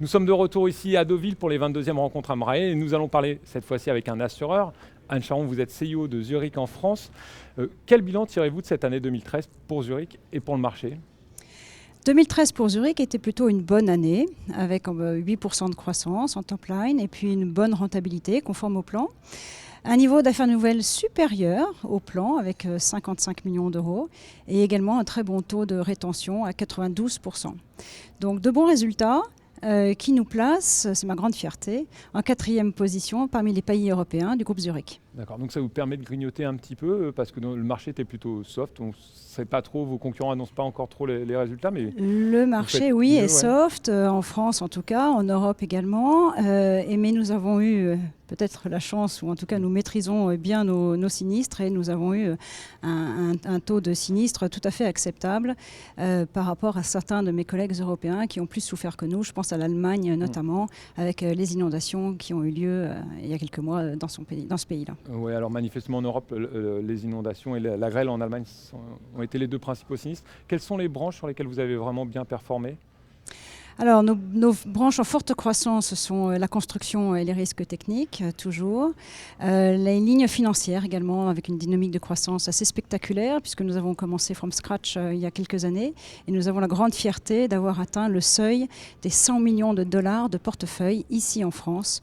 Nous sommes de retour ici à Deauville pour les 22e rencontres Amrae et nous allons parler cette fois-ci avec un assureur. Anne Charon, vous êtes CEO de Zurich en France. Quel bilan tirez-vous de cette année 2013 pour Zurich et pour le marché ? 2013 pour Zurich était plutôt une bonne année, avec 8% de croissance en top line et puis une bonne rentabilité conforme au plan. Un niveau d'affaires nouvelles supérieur au plan avec 55 millions d'euros et également un très bon taux de rétention à 92%. Donc de bons résultats qui nous placent, c'est ma grande fierté, en 4e position parmi les pays européens du groupe Zurich. D'accord, donc ça vous permet de grignoter un petit peu parce que le marché était plutôt soft, on ne sait pas trop, vos concurrents n'annoncent pas encore trop les résultats. Mais le marché, oui, est soft, en France en tout cas, en Europe également, mais nous avons eu peut-être la chance, ou en tout cas nous maîtrisons bien nos sinistres et nous avons eu un taux de sinistres tout à fait acceptable par rapport à certains de mes collègues européens qui ont plus souffert que nous. Je pense à l'Allemagne notamment, avec les inondations qui ont eu lieu il y a quelques mois dans ce pays-là. Oui, alors manifestement en Europe, les inondations et la grêle en Allemagne ont été les deux principaux sinistres. Quelles sont les branches sur lesquelles vous avez vraiment bien performé ? Alors, nos branches en forte croissance sont la construction et les risques techniques, toujours. Les lignes financières également, avec une dynamique de croissance assez spectaculaire, puisque nous avons commencé from scratch il y a quelques années. Et nous avons la grande fierté d'avoir atteint le seuil des 100 millions de dollars de portefeuille ici en France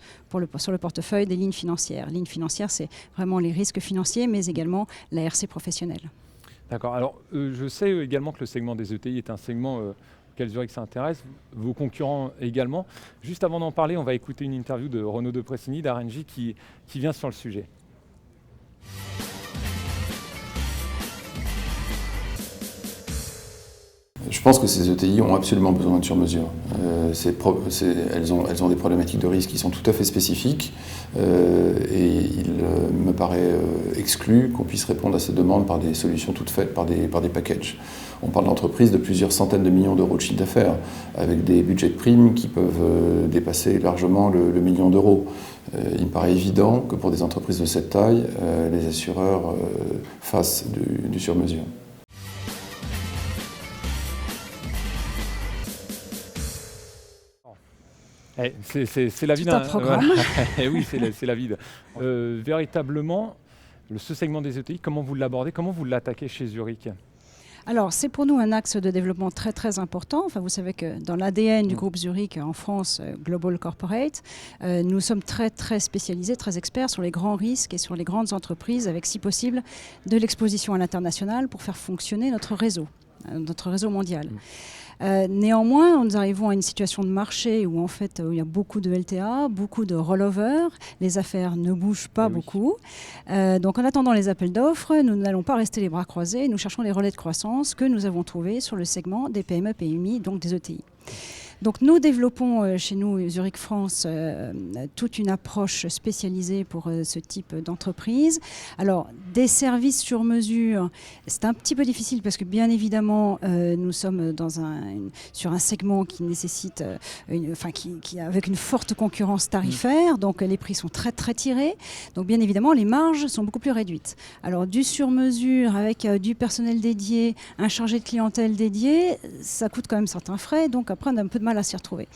sur le portefeuille des lignes financières. Lignes financières, c'est vraiment les risques financiers, mais également la RC professionnelle. D'accord. Alors, je sais également que le segment des ETI est un segment auquel Zurich s'intéresse, vos concurrents également. Juste avant d'en parler, on va écouter une interview de Renaud de Pressini d'Arenji qui vient sur le sujet. Je pense que ces ETI ont absolument besoin de sur-mesure. Elles ont des problématiques de risque qui sont tout à fait spécifiques et il me paraît exclu qu'on puisse répondre à ces demandes par des solutions toutes faites, par des packages. On parle d'entreprises de plusieurs centaines de millions d'euros de chiffre d'affaires avec des budgets de primes qui peuvent dépasser largement le million d'euros. Il me paraît évident que pour des entreprises de cette taille, les assureurs fassent du sur-mesure. C'est la vie d'un programme. Oui, c'est la vie. Véritablement, ce segment des ETI, comment vous l'abordez, comment vous l'attaquez chez Zurich ? Alors, c'est pour nous un axe de développement très très important. Enfin, vous savez que dans l'ADN du groupe Zurich en France, Global Corporate, nous sommes très très spécialisés, très experts sur les grands risques et sur les grandes entreprises, avec si possible de l'exposition à l'international pour faire fonctionner notre réseau mondial. Néanmoins, nous arrivons à une situation de marché où en fait il y a beaucoup de LTA, beaucoup de rollover, les affaires ne bougent pas beaucoup. Donc en attendant les appels d'offres, nous n'allons pas rester les bras croisés, nous cherchons les relais de croissance que nous avons trouvés sur le segment des PME, PMI, donc des ETI. Donc nous développons chez nous, Zurich France, toute une approche spécialisée pour ce type d'entreprise. Alors, des services sur mesure, c'est un petit peu difficile parce que bien évidemment, nous sommes sur un segment qui nécessite, avec une forte concurrence tarifaire, donc les prix sont très très tirés. Donc bien évidemment, les marges sont beaucoup plus réduites. Alors du sur mesure avec du personnel dédié, un chargé de clientèle dédié, ça coûte quand même certains frais, donc après on a un peu de mal à s'y retrouver.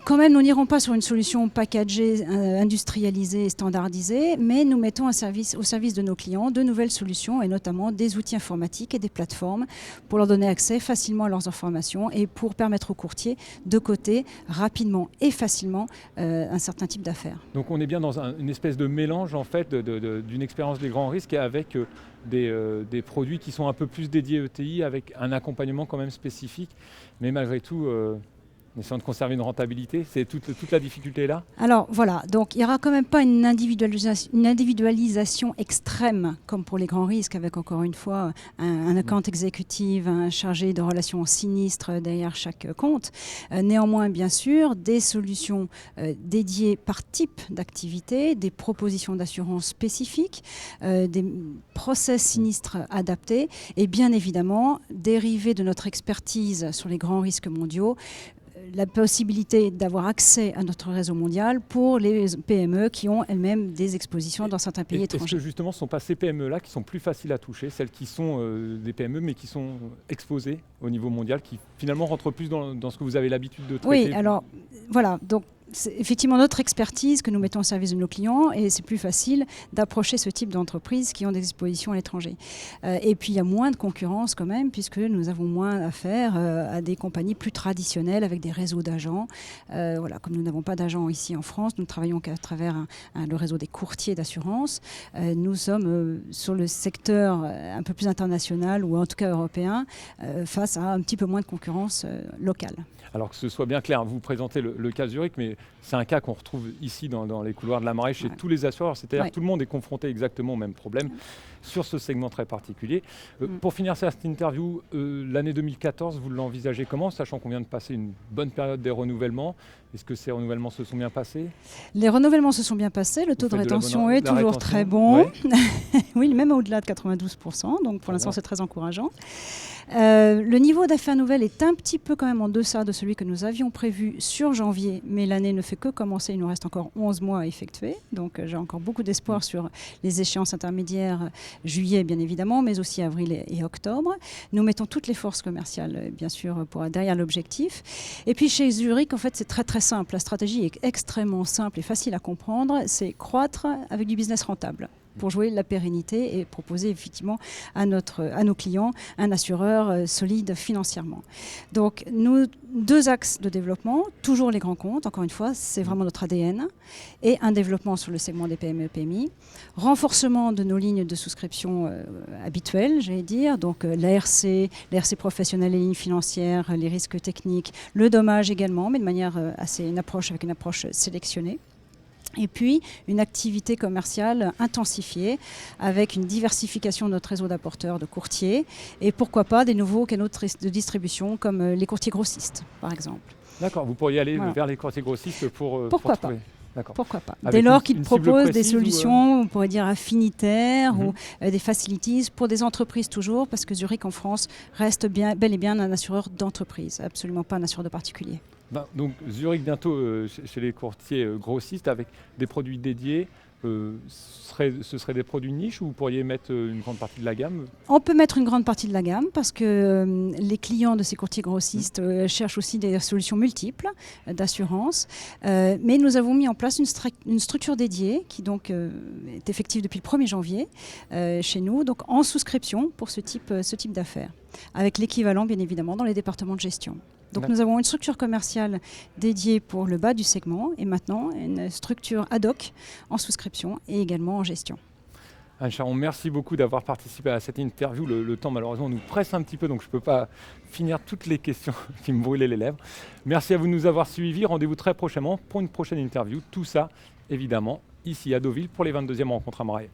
Quand même, nous n'irons pas sur une solution packagée, industrialisée et standardisée, mais nous mettons au service de nos clients de nouvelles solutions et notamment des outils informatiques et des plateformes pour leur donner accès facilement à leurs informations et pour permettre aux courtiers de coter rapidement et facilement un certain type d'affaires. Donc on est bien dans une espèce de mélange en fait d'une expérience des grands risques avec des produits qui sont un peu plus dédiés ETI avec un accompagnement quand même spécifique, mais malgré tout en essayant de conserver une rentabilité, c'est toute la difficulté là. Alors voilà, donc il n'y aura quand même pas une individualisation extrême comme pour les grands risques avec encore une fois un account executive, un chargé de relations sinistres derrière chaque compte. Néanmoins, bien sûr, des solutions dédiées par type d'activité, des propositions d'assurance spécifiques, des process sinistres adaptés et bien évidemment, dérivés de notre expertise sur les grands risques mondiaux, la possibilité d'avoir accès à notre réseau mondial pour les PME qui ont elles-mêmes des expositions dans certains pays étrangers. Est-ce que justement ce ne sont pas ces PME-là qui sont plus faciles à toucher, celles qui sont des PME mais qui sont exposées au niveau mondial, qui finalement rentrent plus dans ce que vous avez l'habitude de traiter? Oui, alors voilà, donc c'est effectivement notre expertise que nous mettons au service de nos clients et c'est plus facile d'approcher ce type d'entreprises qui ont des expositions à l'étranger. Et puis il y a moins de concurrence quand même puisque nous avons moins affaire à des compagnies plus traditionnelles avec des réseaux d'agents. Voilà, comme nous n'avons pas d'agents ici en France, nous ne travaillons qu'à travers le réseau des courtiers d'assurance. Nous sommes sur le secteur un peu plus international ou en tout cas européen face à un petit peu moins de concurrence locale. Alors que ce soit bien clair, vous présentez le cas Zurich, mais c'est un cas qu'on retrouve ici dans les couloirs de la Marée chez tous les assureurs, c'est-à-dire que tout le monde est confronté exactement au même problème sur ce segment très particulier. Pour finir cette interview, l'année 2014, vous l'envisagez comment, sachant qu'on vient de passer une bonne période des renouvellements? Est-ce que ces renouvellements se sont bien passés? Les renouvellements se sont bien passés, le taux de rétention est toujours très bon. Ouais. Oui, même au-delà de 92%, donc pour l'instant c'est très encourageant. Le niveau d'affaires nouvelles est un petit peu quand même en deçà de celui que nous avions prévu sur janvier, mais l'année ne fait que commencer, il nous reste encore 11 mois à effectuer, donc j'ai encore beaucoup d'espoir sur les échéances intermédiaires, juillet bien évidemment, mais aussi avril et octobre. Nous mettons toutes les forces commerciales bien sûr derrière l'objectif. Et puis chez Zurich, en fait c'est très très simple, la stratégie est extrêmement simple et facile à comprendre, c'est croître avec du business rentable pour jouer la pérennité et proposer effectivement à nos clients un assureur solide financièrement. Donc nous, 2 axes de développement, toujours les grands comptes, encore une fois, c'est vraiment notre ADN, et un développement sur le segment des PME et PMI, renforcement de nos lignes de souscription habituelles, j'allais dire, donc l'ARC professionnelle, les lignes financières, les risques techniques, le dommage également, mais de manière avec une approche sélectionnée. Et puis, une activité commerciale intensifiée avec une diversification de notre réseau d'apporteurs, de courtiers et pourquoi pas des nouveaux canaux de distribution comme les courtiers grossistes, par exemple. D'accord, vous pourriez aller vers les courtiers grossistes pour trouver. D'accord. Pourquoi pas. Avec dès lors qu'ils proposent des solutions, ou on pourrait dire affinitaires ou des facilities pour des entreprises toujours, parce que Zurich en France reste bel et bien un assureur d'entreprise, absolument pas un assureur de particulier. Donc Zurich bientôt chez les courtiers grossistes avec des produits dédiés. Ce seraient des produits niches ou vous pourriez mettre une grande partie de la gamme? On peut mettre une grande partie de la gamme parce que les clients de ces courtiers grossistes cherchent aussi des solutions multiples d'assurance. Mais nous avons mis en place une structure dédiée qui donc est effective depuis le 1er janvier chez nous, donc en souscription pour ce type d'affaires, avec l'équivalent bien évidemment dans les départements de gestion. Donc nous avons une structure commerciale dédiée pour le bas du segment et maintenant une structure ad hoc en souscription et également en gestion. Anne Charon, merci beaucoup d'avoir participé à cette interview. Le temps malheureusement nous presse un petit peu, donc je ne peux pas finir toutes les questions qui me brûlaient les lèvres. Merci à vous de nous avoir suivis. Rendez-vous très prochainement pour une prochaine interview. Tout ça, évidemment, ici à Deauville pour les 22e rencontres à Marée.